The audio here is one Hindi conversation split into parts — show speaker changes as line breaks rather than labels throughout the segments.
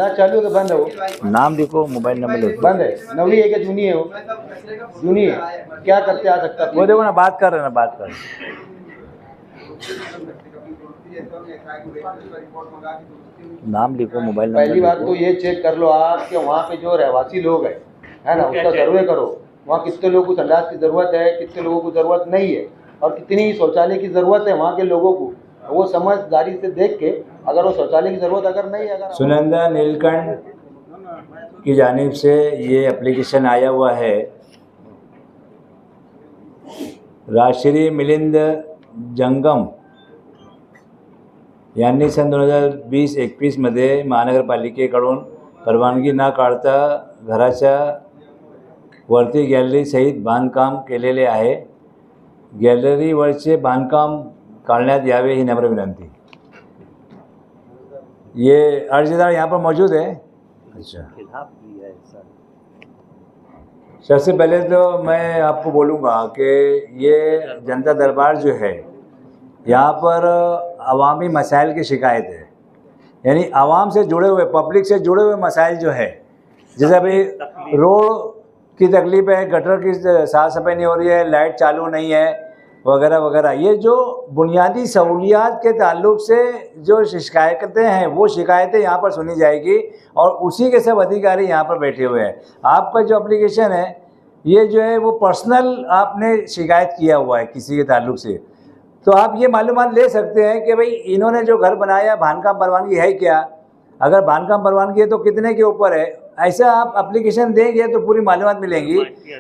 ना चालू है कि बंद है वो?
नाम लिखो, मोबाइल नंबर लिखो।
बंद है। नवी है कि जूनी है वो? जूनी है। क्या करते आ सकता है?
वो देखो ना, बात कर रहे हैं ना, बात कर रहे हैं। नाम लिखो, मोबाइल नंबर।
पहली बात तो ये चेक कर लो आप कि वहाँ पे जो रहवासी लोग हैं, है ना, उसका सर्वे करो। वहाँ कितने लोगों को संडास की ज़रूरत है, कितने लोगों को ज़रूरत नहीं है, और कितनी शौचालय की ज़रूरत है वहाँ के लोगों को। वो समझदारी से देख के, अगर वो शौचालय की ज़रूरत अगर नहीं है, अगर
सुनंदा नीलकंठ की जानिब से ये एप्लीकेशन आया हुआ है। राष्ट्रीय मिलिंद जंगम यांनी सन 2020-21 मध्ये महानगरपालिकेकडून परवानगी न काढता घराच्या वरती गॅलरीसहित बांधकाम केलेले आहे। गॅलरीवरचे बांधकाम काढण्यात यावे ही नम्र विनंती। ये अर्जीदार यहाँ पर मौजूद है। अच्छा, सबसे पहले तो मैं आपको बोलूँगा कि ये जनता दरबार जो है, यहाँ पर अवामी मसाइल की शिकायत है, यानी आवाम से जुड़े हुए, पब्लिक से जुड़े हुए मसाइल जो है, जैसे अभी रोड की तकलीफ है, गटर की साफ़ सफाई नहीं हो रही है, लाइट चालू नहीं है, वगैरह वगैरह। ये जो बुनियादी सहूलियात के ताल्लुक से जो शिकायतें हैं, वो शिकायतें यहाँ पर सुनी जाएगी और उसी के सब अधिकारी यहाँ पर बैठे हुए हैं। आपका जो एप्लीकेशन है, ये जो है वो पर्सनल आपने शिकायत किया हुआ है किसी के ताल्लुक से, तो आप ये मालूमात ले सकते हैं कि भाई इन्होंने जो घर बनाया बांधकाम परवानगी है क्या, अगर बांधकाम परवानगी है तो कितने के ऊपर है। ऐसा आप एप्लीकेशन देंगे तो पूरी मालूमात मिलेंगी।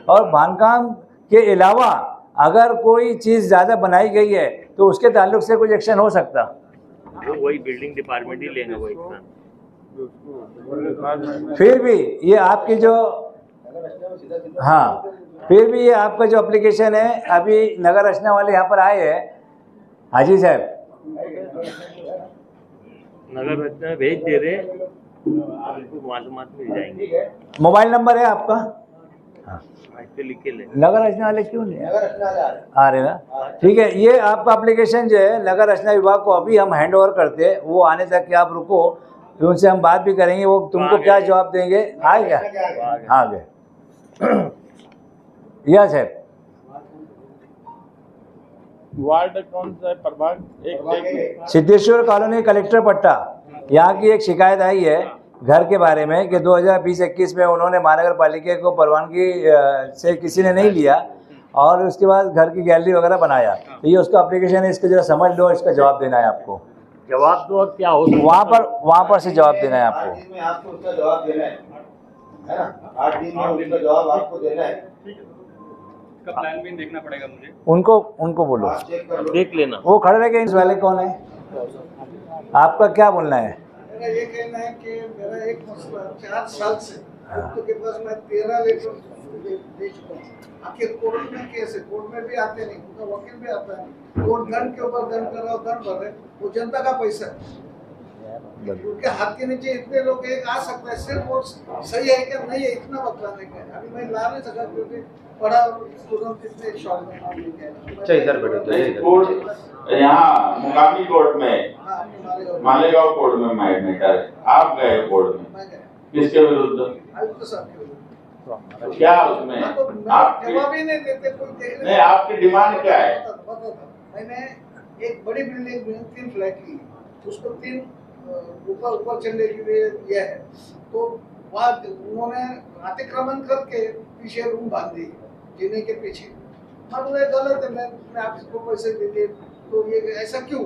और बांधकाम के अलावा अगर कोई चीज़ ज़्यादा बनाई गई है तो उसके ताल्लुक से कुछ एक्शन हो सकता,
वही बिल्डिंग डिपार्टमेंट ही लेंगे वही।
फिर भी ये आपकी जो, हाँ, फिर भी ये आपका जो एप्लीकेशन है, अभी नगर रचना वाले यहाँ पर आए हैं, हाजी साहब
नगर रचना भेज दे रहे, उनको मालूमात मिल जाएंगे।
मोबाइल नंबर है आपका? हाँ,
ऐसे लिख के ले।
नगर रचना वाले क्यों नहीं आ रहे ना? ठीक है, ये आपका एप्लीकेशन जो है नगर रचना विभाग को अभी हम हैंड ओवर करते हैं, वो आने तक कि आप रुको, तो उनसे हम बात भी करेंगे, वो तुमको क्या जवाब देंगे। आ गया, आ गए। यस है।
वार्ड कौन सा है? प्रभाग एक
सिद्धेश्वर कॉलोनी, कलेक्टर पट्टा। यहाँ की एक शिकायत आई है घर के बारे में कि 2020-21 में उन्होंने महानगर पालिका को परवानगी से किसी ने नहीं लिया और उसके बाद घर की गैलरी वगैरह बनाया। तो ये उसका एप्लीकेशन है, इसको जरा समझ लो, इसका जवाब देना है आपको।
जवाब दो, क्या हो
वहाँ पर से जवाब देना है आपको।
8 दिन में आपको उसका जवाब देना है ना? 8 दिन में उसका जवाब आपको देना है।
इसका प्लान भी देखना पड़ेगा मुझे।
उनको बोलो,
आप चेक कर लो।
देख लेना।
वो खड़े रह गए। इस वाले कौन है? आपका क्या बोलना है?
मेरा ये कहना है कि मेरा एक मसला 4 साल से तो के पास मैं 13 लीटर दे चुका हूँ। आखिर कोर्ट में केस है, कोर्ट में भी आते नहीं, उनका वकील भी आता है, कोर्ट दंड के ऊपर दंड कर रहा हो, दंड भर रहे, वो जनता का पैसा है। उनके हाथ के नीचे इतने लोग एक आ सकता है, सिर्फ वो सही है क्या नहीं है इतना बतलाने का है। अभी मैं ला नहीं सका क्योंकि बड़ा तुरंत इतने शॉर्ट में मान लिया।
अच्छा, इधर बैठो तो
कोर्ट यहाँ मुकामी कोर्ट में, मालेगांव कोर्ट में मैटर है, आप गए कोर्ट में, किसके विरुद्ध?
आयुक्त साहब के विरुद्ध।
क्या उसमें आप
जवाब ही नहीं देते, कोई
नहीं, आपकी डिमांड क्या है?
मैंने एक बड़ी बिल्डिंग में 3 फ्लैट ली, उसको 3 ऊपर चलने के लिए यह है, तो बाद उन्होंने अतिक्रमण करके पीछे रूम बांध दी जीने के पीछे। हाँ, तो ये गलत है, मैं आपको पैसे दे दिए, तो ये ऐसा क्यों?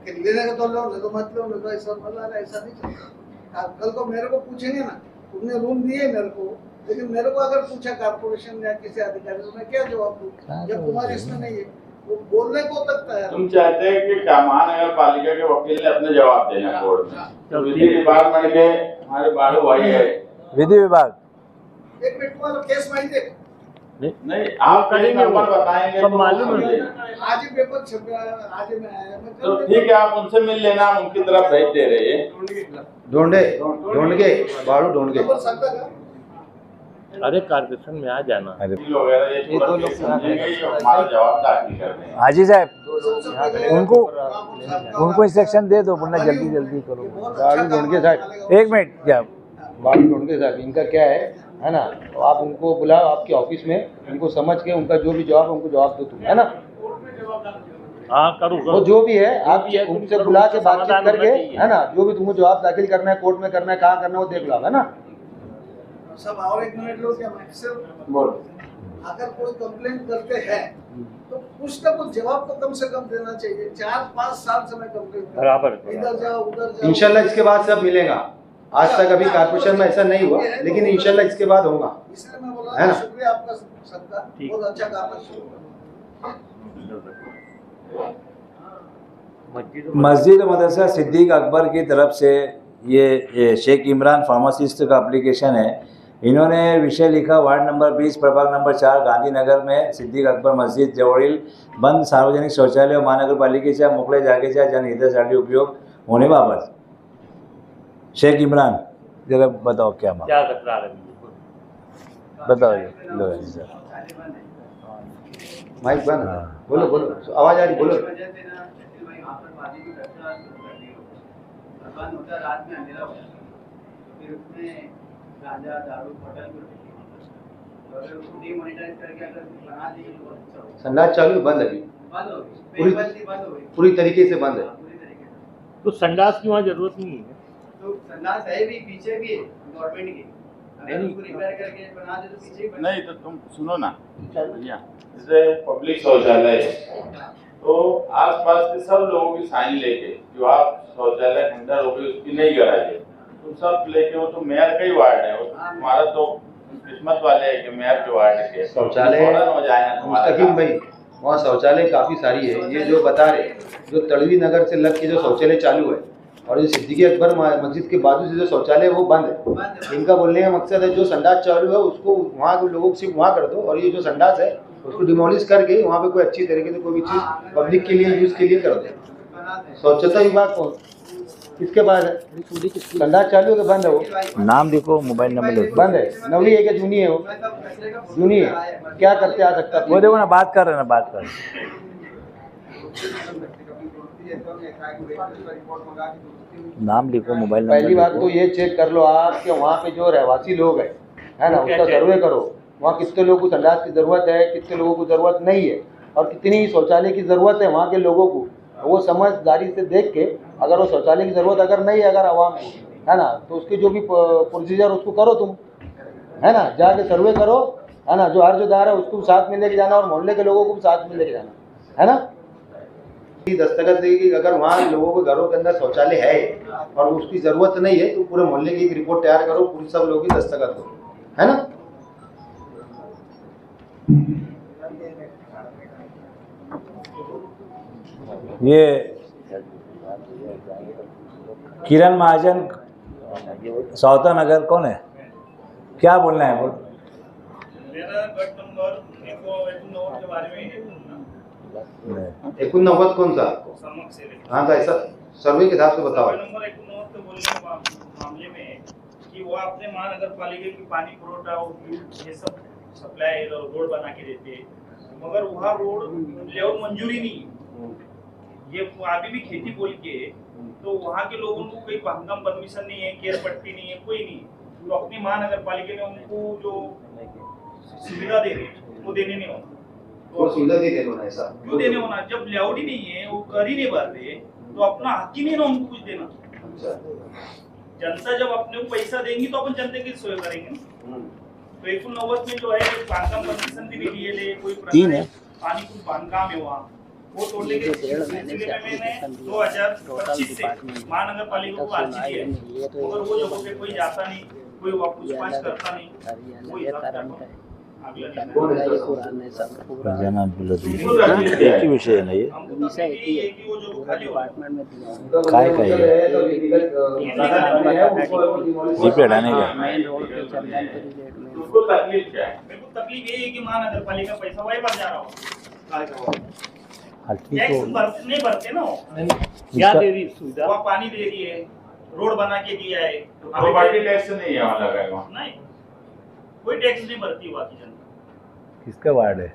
कि लेने का तो लो, नहीं तो मत लो, नहीं तो ऐसा मजा है, ऐसा नहीं चलता। कल को मेरे को पूछेंगे ना, तुमने रूम दिए मेरे को, लेकिन मेरे को अगर पूछा कारपोरेशन या किसी अधिकारी, तो मैं क्या जवाब दूँ जब तुम्हारे इसमें नहीं है? वो बोलने को तक तैयार।
तुम चाहते हैं कि महानगर पालिका के वकील ने अपने जवाब देना कोर्ट में, तो विधि डिपार्टमेंट के हमारे बाड़ू भाई है,
विधि विभाग।
एक मिनट वाला केस मांगे
नहीं आप करेंगे, नंबर बताएंगे
सब मालूम है।
आज ही पेपर छपा, आज ही मैं आया, मैं
तो ठीक है, आप उनसे मिल लेना, हम उनकी तरफ भेज दे रहे हैं।
ढूंढे बाड़ू ढूंढ के
नंबर सकता का
अरे कारपोरेशन में आ जाना।
अरे
वगैरह ये
ये दो लोग
समझेंगे ही और हमारा जवाब दाखिल कर देंगे।
हाजी साहब
सबसे पहले
उनको इंस्ट्रक्शन दे दो, वरना जल्दी जल्दी करो।
बहुत अच्छा
गाड़ी ढूंढ के
काम
साहब।
है।
एक मिनट, क्या
बात ढूंढ के साहब, इनका क्या है ना, तो आप उनको बुलाओ आपके ऑफिस में, उनको समझ के उनका जो भी जवाब है उनको जवाब दो तुम, है ना।
हाँ करूँ
वो जो भी है आप
भी है, तुम
उनसे
करो,
बुला के
उसका
बातचीत
समाधान
करके,
होना चाहिए।
है ना, जो भी तुमको जवाब दाखिल करना है, कोर्ट में करना है, कहाँ करना है, वो देख लो, है ना।
सब और एक मिनट लो क्या मैं सिर्फ
बोलो।
अगर कोई कंप्लेंट करते हैं तो कुछ ना कुछ जवाब तो कम से कम देना चाहिए। 4-5 साल से मैं कंप्लेंट कर रहा हूं।
बराबर।
इधर जाओ उधर जाओ।
इंशाल्लाह इसके बाद सब मिलेगा। आज तक अभी कारपोरेशन में ऐसा नहीं हुआ, लेकिन इंशाल्लाह इसके बाद होगा।
इसलिए मैं बोला
है ना?
शुक्रिया आपका सबका, बहुत अच्छा काम है।
मस्जिद मदरसा सिद्दीक अकबर की तरफ से ये शेख इमरान फार्मासिस्ट का एप्लीकेशन है। इन्होंने विषय लिखा वार्ड नंबर 20 प्रभाग नंबर 4 गांधीनगर में सिद्दीक अकबर मस्जिद जवळील बंद सार्वजनिक शौचालय व महानगरपालिकेच्या मोकळ्या जागेच्या जनहितासाठी उपयोग होण्याबाबत। शेख इमरान जरा बताओ क्या मामला,
क्या तकरार है?
बताओ लो सर।
माइक बंद,
हाँ।
बोलो बोलो, आवाज आ रही, बोलो।
रात में अंधेरा हो जाता फिर उसमें गांजा दारू होटल अगर उसको डीमोनेटाइज करके अगर बना देंगे तो बहुत अच्छा होगा।
संडास चालू है, बंद अभी,
बंद हो गई, बंद हो गई
पूरी तरीके से बंद है।
पूरी तरीके से।
तो संडास की वहाँ जरूरत नहीं है।
तो संडास है भी पीछे भी है गवर्नमेंट की, अगर उसको रिपेयर करके बना दे तो पीछे ही बन
नहीं तो तुम सुनो ना भैया, जैसे पब्लिक शौचालय है तो आसपास के सब लोगों की साइन लेके जो आप शौचालय खंडर हो गई उसकी नहीं कराइए, तुम सब लेके हो। तो मेयर का ही वार्ड है, तुम्हारा तो किस्मत वाले है कि मेयर के वार्ड के
शौचालय
फौरन हो जाएगा तुम्हारा
मुस्तकीम
काम।
भाई, वहाँ शौचालय काफ़ी सारी है। ये जो बता रहे, जो तड़वी नगर से लग के जो शौचालय चालू है और जो सिद्दीकी अकबर मस्जिद के बाजू से जो शौचालय है वो बंद है। इनका बोलने का मकसद है जो संडास चालू है उसको वहाँ के लोगों को सिर्फ वहाँ कर दो, और ये जो संडास है उसको डिमोलिश करके वहाँ पे कोई अच्छी तरीके से कोई भी चीज़ पब्लिक के लिए यूज़ के लिए कर दो। स्वच्छता विभाग कौन किसके पास है? संडास चालू है कि बंद है? वो
नाम लिखो, मोबाइल नंबर लिखो।
बंद है, नवी है कि जूनी है? वो जूनी है, क्या करते आ सकता
वो देखो ना, बात कर रहे हैं ना, बात कर रहे हैं। नाम लिखो, मोबाइल नंबर
पहली बात
लिखो।
तो ये चेक कर लो आप कि वहाँ पे जो रहवासी लोग हैं, है ना, उसका सर्वे करो। वहाँ कितने लोगों को संडास की ज़रूरत है, कितने लोगों को ज़रूरत नहीं है, और कितनी शौचालय की ज़रूरत है वहाँ के लोगों को। वो समझदारी से देख के, अगर वो शौचालय की ज़रूरत अगर नहीं है अगर आवाम को, है ना, तो उसकी जो भी प्रोसीजर उसको करो तुम, है ना, जाके सर्वे करो, है ना। जो अर्जदार है उसको साथ में लेके जाना और मोहल्ले के लोगों को भी साथ में लेके जाना, है ना। दस्तखत देगी कि अगर वहाँ लोगों के घरों के अंदर शौचालय है और उसकी ज़रूरत नहीं है तो पूरे मोहल्ले की एक रिपोर्ट तैयार करो, पूरी सब लोगों की दस्तखत करो, है ना।
ये किरण महाजन सौता नगर कौन है, क्या बोलना है? बोल।
मेरा गट नंबर 199 के बारे में ही बोलना
89 कौन सा?
समक्ष से
हाँ तो ऐसा सर्वे के हिसाब से बताओ।
नंबर 199 के बोलने के मामले में कि वो अपने महानगर पालिका की पानी पुरवठा और ये सब सप्लाई रोड बना के देते हैं, मगर वहाँ रोड लेआउट मंजूरी नहीं है। ये अभी भी खेती बोल के, तो वहाँ के लोगों को कोई बांधकाम परमिशन नहीं है, केयर पट्टी नहीं है, कोई नहीं। तो अपनी महानगर पालिका ने उनको जो सुविधा दे रही वो देने नहीं होना।
वो सुविधा दे देना ऐसा
क्यों देने होना? जब लेआउट ही नहीं है, वो कर ही नहीं भर रहे, तो अपना हक ही नहीं ना उनको कुछ देना। जनता जब अपने को पैसा देंगी तो अपन जनता की सेवा करेंगे ना। तो 190 में जो है बांधकाम परमिशन भी नहीं लिए ले, कोई पानी कुछ बांधकाम है वहाँ, वो तोड़ने के सिलसिले में मैंने 2025 से महानगर पालिका को अर्जी दी है, मगर वो जगहों पे कोई जाता नहीं, कोई पूछताछ करता नहीं, कोई
विषय है ना ये, काय काय जीपे हटाने का।
उसको तकलीफ क्या है?
मेरे को तकलीफ यही है कि महानगर पालिका पैसा वही भर जा रहा हो, टैक्स नहीं भरते ना।
क्या दे रही सुविधा?
वहाँ पानी दे रही है, रोड बना के दिया है,
प्रॉपर्टी टैक्स नहीं है वहाँ लगा है वहाँ।
नहीं कोई टैक्स नहीं भरती वहाँ की जनता।
किसका वार्ड है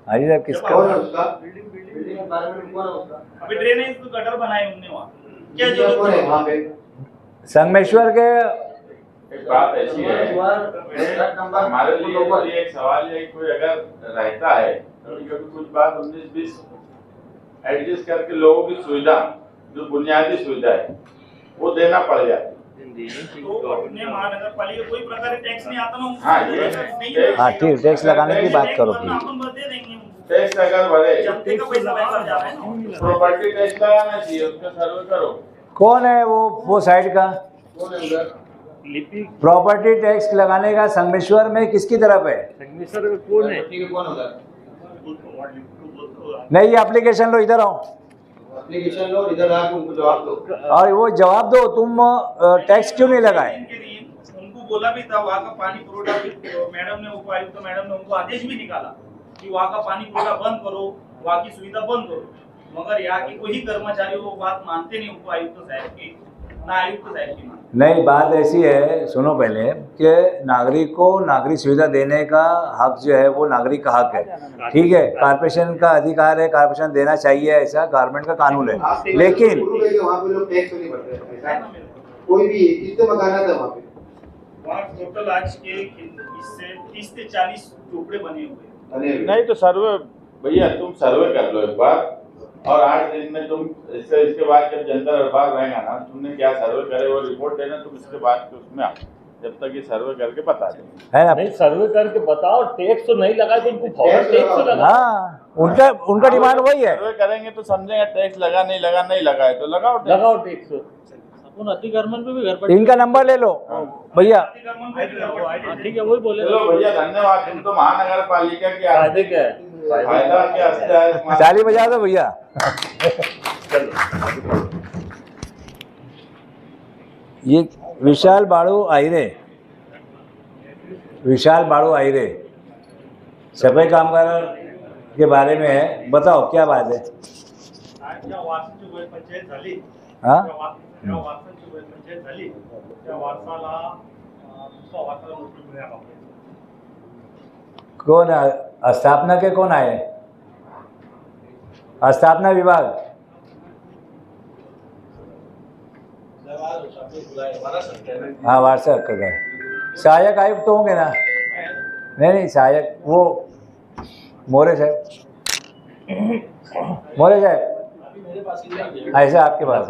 हाजी साहब, किसका
कौन है
वार्ड?
उसका बिल्डिंग एनवायरनमेंट कौन है उसका?
अभी ड्रेनेज तो गटर बनाए उनने वहाँ, क्या
इंजीनियर कौन है वहाँ
जरूरत
पे?
संगमेश्वर के
एक बात ऐसी है,
नंबर
हमारे लिए एक सवाल है, कोई अगर रहता है तो कभी कुछ बात 19-20 एडजस्ट करके लोगों की सुविधा, जो बुनियादी सुविधा है वो देना पड़ जाती है।
तो अपने महानगर पालिका कोई प्रकार के टैक्स नहीं आता ना उनको,
हाँ, ये
नहीं
टैक्स-
हाँ ठीक, टैक्स लगाने की बात करो
वरना
प्लीज।
अपन दे देंगे उनको।
टैक्स अगर भरे,
जनते का पैसा वैसा जा रहा है ना।
प्रॉपर्टी टैक्स लगाना चाहिए, उसका सर्वे करो।
कौन है वो साइड का?
कौन है उधर?
लिपि
प्रॉपर्टी टैक्स लगाने का संगमेश्वर में किसकी तरफ है?
संगमेश्वर में कौन है?
ठीक है, कौन है उधर?
नहीं, ये एप्लीकेशन लो, इधर आओ
एप्लीकेशन लो, इधर आके उनको जवाब दो।
और वो जवाब दो, तुम टैक्स क्यों नहीं लगाए?
इनके लिए उनको बोला भी था, वहाँ का पानी पुरोठा भी मैडम ने, उपायुक्त मैडम ने उनको आदेश भी निकाला कि वहाँ का पानी पुरोठा बंद करो, वहाँ की सुविधा बंद करो, मगर यहाँ के कोई कर्मचारी वो बात मानते नहीं, उपायुक्त साहब की ना आयुक्त साहब की मानते।
नहीं, बात ऐसी है, सुनो पहले, कि नागरिक को नागरिक सुविधा देने का हक जो है वो नागरिक का हक है, ठीक है। कॉर्पोरेशन का अधिकार है, कॉर्पोरेशन देना चाहिए, ऐसा गवर्नमेंट का कानून है। लेकिन
वहाँ पे लोग टैक्स नहीं भरते हैं, ऐसा है? कोई भी कितने मकान है वहाँ पे?
वहाँ टोटल आज के इससे 30 से 40 झोपड़े बने हुए हैं।
नहीं तो सर्वे, भैया तुम सर्वे कर लो एक बार, और 8 दिन में तुम इसके बाद जब जनता दरबार रहेगा ना, तुमने क्या सर्वे करे वो रिपोर्ट देना, तुम इसके बाद उसमें आओ, जब तक ये सर्वे करके बता दो।
है ना?
नहीं, सर्वे करके बताओ, टैक्स तो नहीं लगा तो उनको फौरन टैक्स तो लगा।
हाँ, उनका डिमांड वही है।
सर्वे करेंगे तो समझेंगे टैक्स लगा नहीं लगा, नहीं लगा है तो लगाओ टैक्स।
लगाओ टैक्स।
अपन अतिक्रमण पे भी घर पर
इनका नंबर ले लो भैया।
ठीक है, वही बोले।
चलो भैया धन्यवाद, तुम तो महानगर पालिका की
फायदे क्या है?
फायदा क्या है तुम्हारा?
ताली बजा दो भैया। ये विशाल बाड़ू आहिरे, विशाल बाड़ू आहिरे सफाई कामगार के बारे में है, बताओ क्या बात है?
ज्या वारसाची वेळ पंचायत झाली,
हाँ?
ज्या वारसाची वेळ पंचायत झाली, त्या वारसाला दुसरा वारसाला नोटीस मिळाला।
कौन स्थापना के कौन आए? स्थापना विभाग। हाँ, वारसा का है। सहायक आयुक्त तो होंगे ना? नहीं, सहायक वो मोरे साहब, मोरे साहब ऐसा आपके पास।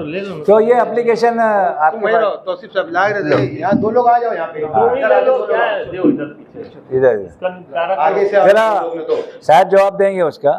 तो ये एप्लीकेशन आपके पास
तो सिर्फ सब लाग रहे थे यहाँ, दो लोग आ जाओ यहाँ पे। इधर
चला, शायद जवाब देंगे उसका।